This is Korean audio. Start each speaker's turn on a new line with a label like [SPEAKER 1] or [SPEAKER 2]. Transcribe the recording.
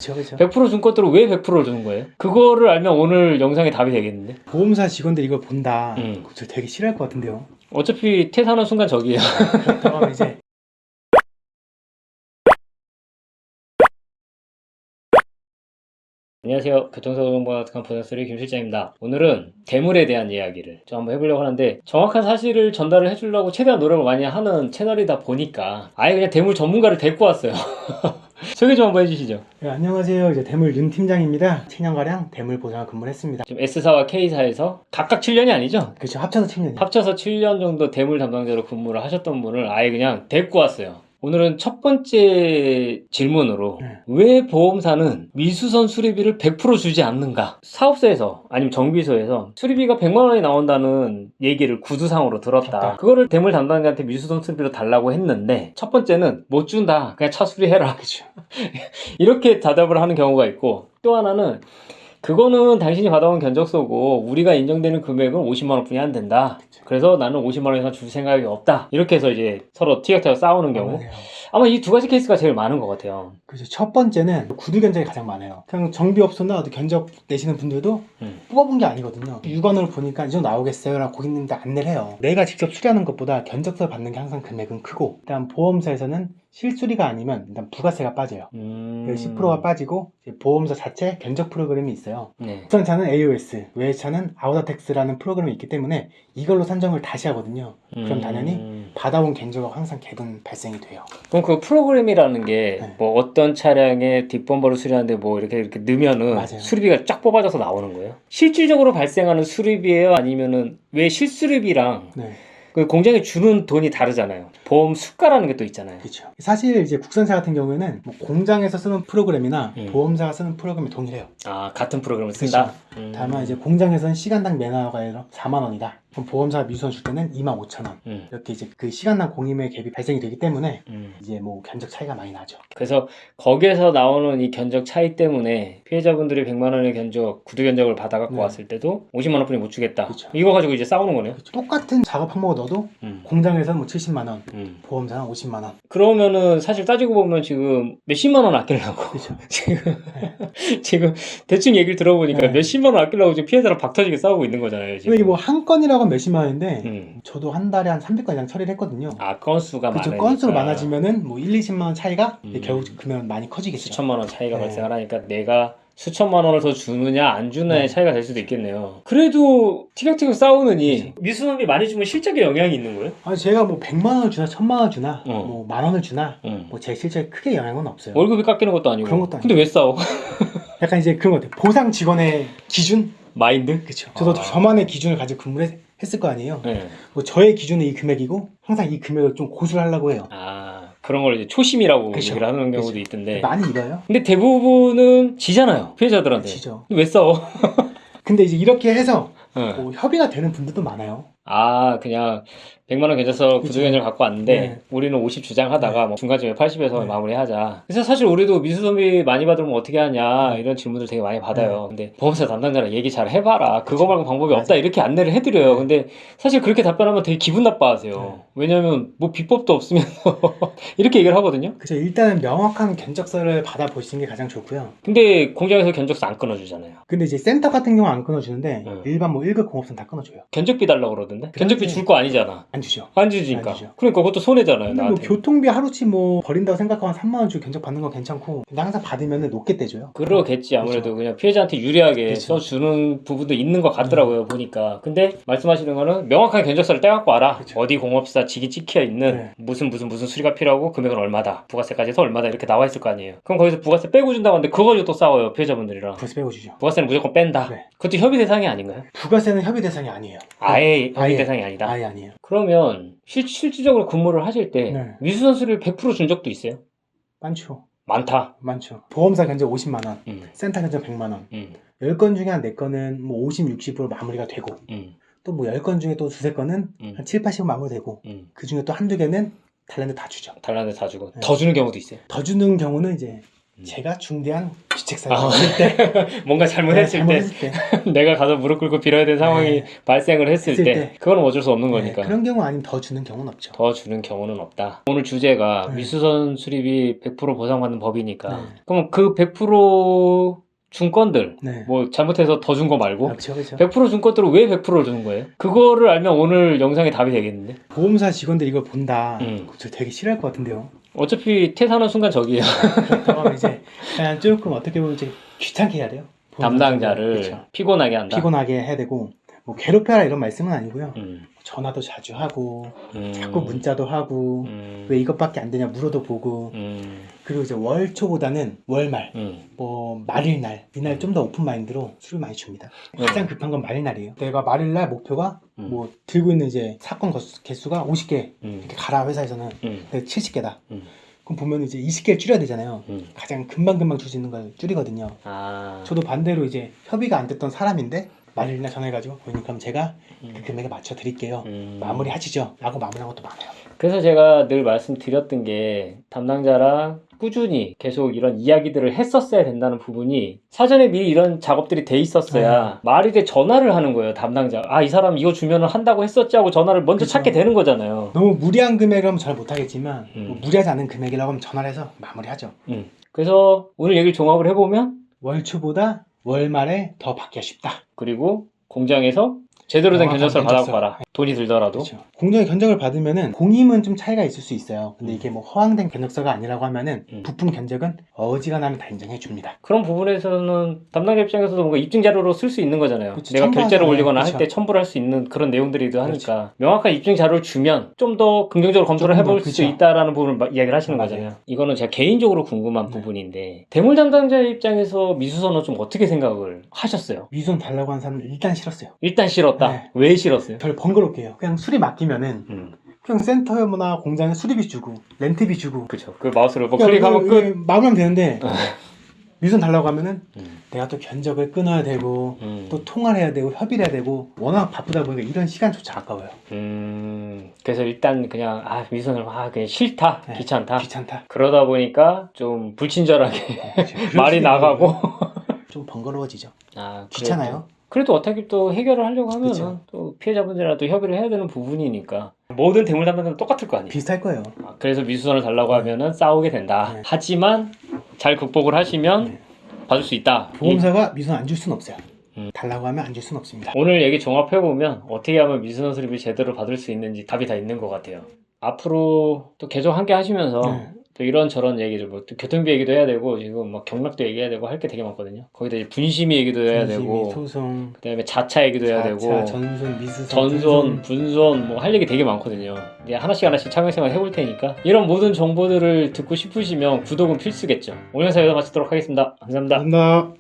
[SPEAKER 1] 그렇죠.
[SPEAKER 2] 100%준 것들을 왜 100%를 주는 거예요? 그거를 알면 오늘 영상의 답이 되겠는데?
[SPEAKER 1] 보험사 직원들이 이걸 본다.
[SPEAKER 2] 음.
[SPEAKER 1] 저 되게 싫어할 것 같은데요.
[SPEAKER 2] 어차피 퇴사하는 순간 저기예요.
[SPEAKER 1] 그렇다고 하면 이제
[SPEAKER 2] 안녕하세요. 교통사고정보가 가득한 보너스리 김 실장입니다. 오늘은 대물에 대한 이야기를 좀 한번 해보려고 하는데, 정확한 사실을 전달을 해주려고 최대한 노력을 많이 하는 채널이다 보니까 아예 그냥 대물 전문가를 데리고 왔어요. 소개 좀 한번 해주시죠.
[SPEAKER 1] 네, 안녕하세요. 이제 대물 윤 팀장입니다. 7년가량 대물 보상을 근무를 했습니다.
[SPEAKER 2] 지금 S사와 K사에서 각각 7년이 아니죠?
[SPEAKER 1] 그렇죠. 합쳐서 7년이요.
[SPEAKER 2] 합쳐서 7년 정도 대물 담당자로 근무를 하셨던 분을 아예 그냥 데리고 왔어요. 오늘은 첫 번째 질문으로 왜 보험사는 미수선 수리비를 100% 주지 않는가? 사업소에서 아니면 정비소에서 수리비가 100만 원이 나온다는 얘기를 구두상으로 들었다. 그거를 대물 담당자한테 미수선 수리비로 달라고 했는데, 첫 번째는 못 준다. 그냥 차 수리해라.
[SPEAKER 1] 그렇죠.
[SPEAKER 2] 이렇게 대답을 하는 경우가 있고, 또 하나는 그거는 당신이 받아온 견적서고 우리가 인정되는 금액은 50만 원뿐이 안 된다. 그래서 나는 50만 원 이상 줄 생각이 없다. 이렇게 해서 이제 서로 티격태격 싸우는 경우. 아마 이 두 가지 케이스가 제일 많은 것 같아요.
[SPEAKER 1] 그래서 첫 번째는 구두 견적이 가장 많아요. 그냥 정비업소나 어디 견적 내시는 분들도 뽑아본 게 아니거든요. 육안으로 보니까 이 정도 나오겠어요 라고 고객님들 안내를 해요. 내가 직접 수리하는 것보다 견적서 받는 게 항상 금액은 크고, 일단 보험사에서는 실수리가 아니면 일단 부가세가 빠져요. 10%가 빠지고 보험사 자체 견적 프로그램이 있어요. 국산차는 AOS, 외차는 아우다텍스라는 프로그램이 있기 때문에 이걸로 산정을 다시 하거든요. 그럼 당연히 받아온 견적하고 항상 갭은 발생이 돼요.
[SPEAKER 2] 그럼 그 프로그램이라는 게 뭐 어떤 차량의 뒷범버를 수리하는데 뭐 이렇게 넣으면은
[SPEAKER 1] 맞아요.
[SPEAKER 2] 수리비가 쫙 뽑아져서 나오는 거예요? 실질적으로 발생하는 수리비예요? 아니면은 왜 실수리비랑 그 공장에 주는 돈이 다르잖아요. 보험 수가라는 게 또 있잖아요.
[SPEAKER 1] 그렇죠. 사실 이제 국산차 같은 경우에는 뭐 공장에서 쓰는 프로그램이나 보험사가 쓰는 프로그램이 동일해요.
[SPEAKER 2] 아, 같은 프로그램을 쓴다?
[SPEAKER 1] 다만 이제 공장에서는 시간당 매너가 아니라 4만 원이다. 그럼 보험사가 미수선 줄 때는 25,000원. 이렇게 이제 그 시간당 공임의 갭이 발생이 되기 때문에 이제 뭐 견적 차이가 많이 나죠.
[SPEAKER 2] 그래서 거기에서 나오는 이 견적 차이 때문에 피해자분들이 100만 원의 견적, 구두 견적을 받아갖고 왔을 때도 50만 원뿐이 못 주겠다.
[SPEAKER 1] 그쵸.
[SPEAKER 2] 이거 가지고 이제 싸우는 거네요.
[SPEAKER 1] 똑같은 작업 항목을 넣어도 공장에서는 뭐 70만 원, 보험사는 50만 원.
[SPEAKER 2] 그러면은 사실 따지고 보면 지금 몇십만 원 아끼려고 지금 대충 얘기를 들어보니까 몇십만 원 아끼려고 지금 피해자랑 박터지게 싸우고 있는 거잖아요. 지금.
[SPEAKER 1] 이게 뭐 한 건이라고 하면 몇십만 원인데 저도 한 달에 한 300건 이상 처리를 했거든요.
[SPEAKER 2] 아, 건수가
[SPEAKER 1] 그렇죠.
[SPEAKER 2] 많으니까.
[SPEAKER 1] 건수로 많아지면은 뭐 1, 20만 원 차이가 결국 금액은 많이 커지겠죠.
[SPEAKER 2] 수천만 원 차이가 발생을 하니까 내가 수천만 원을 더 주느냐 안 주느냐의 차이가 될 수도 있겠네요. 그래도 티격태격 싸우느니 미수선비 많이 주면 실적에 영향이 있는 거예요?
[SPEAKER 1] 아니 제가 뭐 100만 원을 주나 1000만 원 주나 뭐 만 원을 주나 뭐 제 실적에 크게 영향은 없어요.
[SPEAKER 2] 월급이 깎이는 것도 아니고.
[SPEAKER 1] 그런 것도 아니고.
[SPEAKER 2] 근데 왜 싸워?
[SPEAKER 1] 약간 이제 그런 것 같아요. 보상 직원의 기준?
[SPEAKER 2] 마인드?
[SPEAKER 1] 그렇죠. 저도 저만의 기준을 가지고 근무를 했을 거 아니에요.
[SPEAKER 2] 네.
[SPEAKER 1] 뭐 저의 기준은 이 금액이고 항상 이 금액을 좀 고수를 하려고 해요.
[SPEAKER 2] 아, 그런 걸 이제 초심이라고
[SPEAKER 1] 그쵸.
[SPEAKER 2] 얘기를 하는 경우도
[SPEAKER 1] 그쵸.
[SPEAKER 2] 있던데.
[SPEAKER 1] 많이 잃어요.
[SPEAKER 2] 근데 대부분은 지잖아요. 피해자들한테.
[SPEAKER 1] 지죠.
[SPEAKER 2] 왜 싸워?
[SPEAKER 1] 근데 이제 이렇게 해서 뭐 협의가 되는 분들도 많아요.
[SPEAKER 2] 아, 그냥 100만 원 견적서 구두 견적 갖고 왔는데 우리는 50 주장하다가 뭐 중간쯤에 80에서 마무리하자. 그래서 사실 우리도 미수선비 많이 받으면 어떻게 하냐 이런 질문들 되게 많이 받아요. 근데 보험사 담당자랑 얘기 잘 해봐라. 그거 말고 방법이 없다 이렇게 안내를 해드려요. 근데 사실 그렇게 답변하면 되게 기분 나빠하세요. 왜냐면 뭐 비법도 없으면서 이렇게 얘기를 하거든요.
[SPEAKER 1] 그죠. 일단은 명확한 견적서를 받아보시는 게 가장 좋고요.
[SPEAKER 2] 근데 공장에서 견적서 안 끊어주잖아요.
[SPEAKER 1] 근데 이제 센터 같은 경우 안 끊어주는데 일반 뭐 1급 공업선 다 끊어줘요.
[SPEAKER 2] 견적비 달라고 그러던데? 견적비 줄 거 아니잖아.
[SPEAKER 1] 안 주죠.
[SPEAKER 2] 안 주니까.
[SPEAKER 1] 안 주죠.
[SPEAKER 2] 그러니까 그것도 손해잖아요.
[SPEAKER 1] 근데
[SPEAKER 2] 나한테.
[SPEAKER 1] 뭐 교통비 하루치 뭐 버린다고 생각하면 3만 원 주고 견적 받는 건 괜찮고, 근데 항상 받으면 높게 떼줘요.
[SPEAKER 2] 그러겠지. 아무래도 그냥 피해자한테 유리하게
[SPEAKER 1] 그쵸.
[SPEAKER 2] 써주는 부분도 있는 것 같더라고요. 보니까. 근데 말씀하시는 거는 명확하게 견적서를 떼갖고 와라. 어디 공업사 직이 찍혀 있는 무슨 수리가 필요하고 금액은 얼마다. 부가세까지 해서 얼마다 이렇게 나와 있을 거 아니에요. 그럼 거기서 부가세 빼고 준다고 하는데 그거 가지고 또 싸워요. 피해자분들이랑.
[SPEAKER 1] 부가세 빼고 주죠.
[SPEAKER 2] 부가세는 무조건 뺀다. 그것도 협의 대상이 아닌가요?
[SPEAKER 1] 부가세는 협의 대상이 아니에요.
[SPEAKER 2] 아예 협의 대상이 아니다.
[SPEAKER 1] 아예 아니에요.
[SPEAKER 2] 그러면 실질적으로 근무를 하실 때 미수선 수리를 100% 준 적도 있어요?
[SPEAKER 1] 많죠.
[SPEAKER 2] 많다.
[SPEAKER 1] 많죠. 보험사 견적 50만 원, 센터 견적 100만 원. 10건 중에 한 4건은 뭐 50, 60% 마무리가 되고, 또 뭐 10건 중에 또 두세 건은 한 7, 80% 마무리되고, 그 중에 또 한두 개는 달란드 다 주죠.
[SPEAKER 2] 달란드 다 주고 더 주는 경우도 있어요.
[SPEAKER 1] 더 주는 경우는 이제 제가 중대한 귀책사를 했을 때
[SPEAKER 2] 뭔가 잘못했을 때 내가 가서 무릎 꿇고 빌어야 되는 상황이 발생을 했을 때 그건 어쩔 수 없는 거니까.
[SPEAKER 1] 그런 경우 아니면 더 주는 경우는 없죠.
[SPEAKER 2] 더 주는 경우는 없다. 오늘 주제가 미수선 수리비 100% 보상받는 법이니까 그럼 그 100% 준 건들 뭐 잘못해서 더 준 거 말고
[SPEAKER 1] 그렇죠.
[SPEAKER 2] 100% 준 것들을 왜 100%를 주는 거예요? 그거를 알면 오늘 영상에 답이 되겠는데?
[SPEAKER 1] 보험사 직원들 이걸 본다. 저 되게 싫어할 것 같은데요.
[SPEAKER 2] 어차피 퇴사하는 순간 저기예요.
[SPEAKER 1] 그럼 이제 그냥 조금 어떻게 보면 이제 귀찮게 해야 돼요.
[SPEAKER 2] 담당자를
[SPEAKER 1] 그렇죠.
[SPEAKER 2] 피곤하게 한다.
[SPEAKER 1] 피곤하게 해야 되고 뭐 괴롭혀라 이런 말씀은 아니고요. 전화도 자주 하고 자꾸 문자도 하고 왜 이것밖에 안 되냐 물어도 보고 그리고 이제 월초보다는 월말 뭐 말일날 이날 좀 더 오픈 마인드로 술을 많이 줍니다. 가장 급한 건 말일날이에요. 내가 말일날 목표가 뭐 들고 있는 이제 사건 개수가 50개 이렇게 가라 회사에서는 70개다. 그럼 보면 이제 20개를 줄여야 되잖아요. 가장 금방금방 줄 수 있는 걸 줄이거든요. 저도 반대로 이제 협의가 안 됐던 사람인데 말일날 전화해가지고 고객님 그럼 제가 그 금액에 맞춰 드릴게요. 마무리 하시죠. 라고 마무리한 것도 많아요.
[SPEAKER 2] 그래서 제가 늘 말씀드렸던 게 담당자랑 꾸준히 계속 이런 이야기들을 했었어야 된다는 부분이 사전에 미리 이런 작업들이 돼 있었어야 말일에 전화를 하는 거예요. 담당자. 아, 이 사람 이거 주면은 한다고 했었지 하고 전화를 먼저
[SPEAKER 1] 그쵸.
[SPEAKER 2] 찾게 되는 거잖아요.
[SPEAKER 1] 너무 무리한 금액이라면 잘 못하겠지만 뭐 무리하지 않은 금액이라고 하면 전화를 해서 마무리하죠.
[SPEAKER 2] 그래서 오늘 얘기를 종합을 해보면
[SPEAKER 1] 월초보다 월말에 더 받기가 쉽다.
[SPEAKER 2] 그리고 공장에서 제대로 된 견적서를 받아봐라. 돈이 들더라도.
[SPEAKER 1] 그렇죠. 공정의 견적을 받으면은 공임은 좀 차이가 있을 수 있어요. 근데 이게 뭐 허황된 견적서가 아니라고 하면은 부품 견적은 어지간하면 다 인정해 줍니다.
[SPEAKER 2] 그런 부분에서는 담당자 입장에서도 뭔가 입증 자료로 쓸 수 있는 거잖아요.
[SPEAKER 1] 그치,
[SPEAKER 2] 내가 결제를
[SPEAKER 1] 첨부하잖아요.
[SPEAKER 2] 올리거나
[SPEAKER 1] 그쵸.
[SPEAKER 2] 할 때 첨부를 할 수 있는 그런 내용들이기도 하니까 명확한 입증 자료를 주면 좀 더 긍정적으로 검토를
[SPEAKER 1] 조금 더,
[SPEAKER 2] 해볼 수
[SPEAKER 1] 그쵸.
[SPEAKER 2] 있다라는 부분을 이야기를 하시는
[SPEAKER 1] 맞아요.
[SPEAKER 2] 거잖아요. 이거는 제가 개인적으로 궁금한 부분인데 대물 담당자 입장에서 미수선은 좀 어떻게 생각을 하셨어요?
[SPEAKER 1] 미수선 달라고 한 사람은 일단 싫었어요.
[SPEAKER 2] 일단 싫었다.
[SPEAKER 1] 네.
[SPEAKER 2] 왜 싫었어요?
[SPEAKER 1] 별 번거롭게 해요. 그냥 수리 맡기면은 그냥 센터나 공장에 수리비 주고 렌트비 주고
[SPEAKER 2] 그쵸. 그 마우스를 뭐
[SPEAKER 1] 그냥
[SPEAKER 2] 클릭하면 끝.
[SPEAKER 1] 마무리하면 되는데 미수선 달라고 하면은 내가 또 견적을 끊어야 되고 또 통화를 해야 되고 협의를 해야 되고 워낙 바쁘다 보니까 이런 시간조차 아까워요.
[SPEAKER 2] 그래서 일단 그냥 미수선을 그냥 싫다.
[SPEAKER 1] 네,
[SPEAKER 2] 귀찮다.
[SPEAKER 1] 귀찮다.
[SPEAKER 2] 그러다 보니까 좀 불친절하게
[SPEAKER 1] 그럴
[SPEAKER 2] 말이
[SPEAKER 1] 수도
[SPEAKER 2] 나가고
[SPEAKER 1] 있고요. 좀 번거로워지죠. 귀찮아요.
[SPEAKER 2] 그래도 어떻게 또 해결을 하려고 하면
[SPEAKER 1] 그쵸.
[SPEAKER 2] 또 피해자분들이랑 또 협의를 해야 되는 부분이니까 모든 대물 담당자는 똑같을 거 아니에요.
[SPEAKER 1] 비슷할 거예요.
[SPEAKER 2] 그래서 미수선을 달라고 하면은 싸우게 된다.
[SPEAKER 1] 네.
[SPEAKER 2] 하지만 잘 극복을 하시면 받을 수 있다.
[SPEAKER 1] 보험사가 미수선 안 줄 수는 없어요. 달라고 하면 안 줄 수는 없습니다.
[SPEAKER 2] 오늘 얘기 종합해보면 어떻게 하면 미수선 수리비 제대로 받을 수 있는지 답이 다 있는 것 같아요. 앞으로 또 계속 함께 하시면서 또 이런저런 얘기들, 뭐 또 교통비 얘기도 해야 되고 지금 막 경락도 얘기해야 되고 할 게 되게 많거든요. 거기다 이제 분심이 얘기도 해야 되고,
[SPEAKER 1] 소송,
[SPEAKER 2] 그다음에 자차 얘기도 해야 되고,
[SPEAKER 1] 전손, 미수선,
[SPEAKER 2] 전손, 분손 뭐 할 얘기 되게 많거든요. 이제 하나씩 차근차근 해볼 테니까 이런 모든 정보들을 듣고 싶으시면 구독은 필수겠죠. 오늘 영상 여기서 마치도록 하겠습니다. 감사합니다.
[SPEAKER 1] 감사합니다.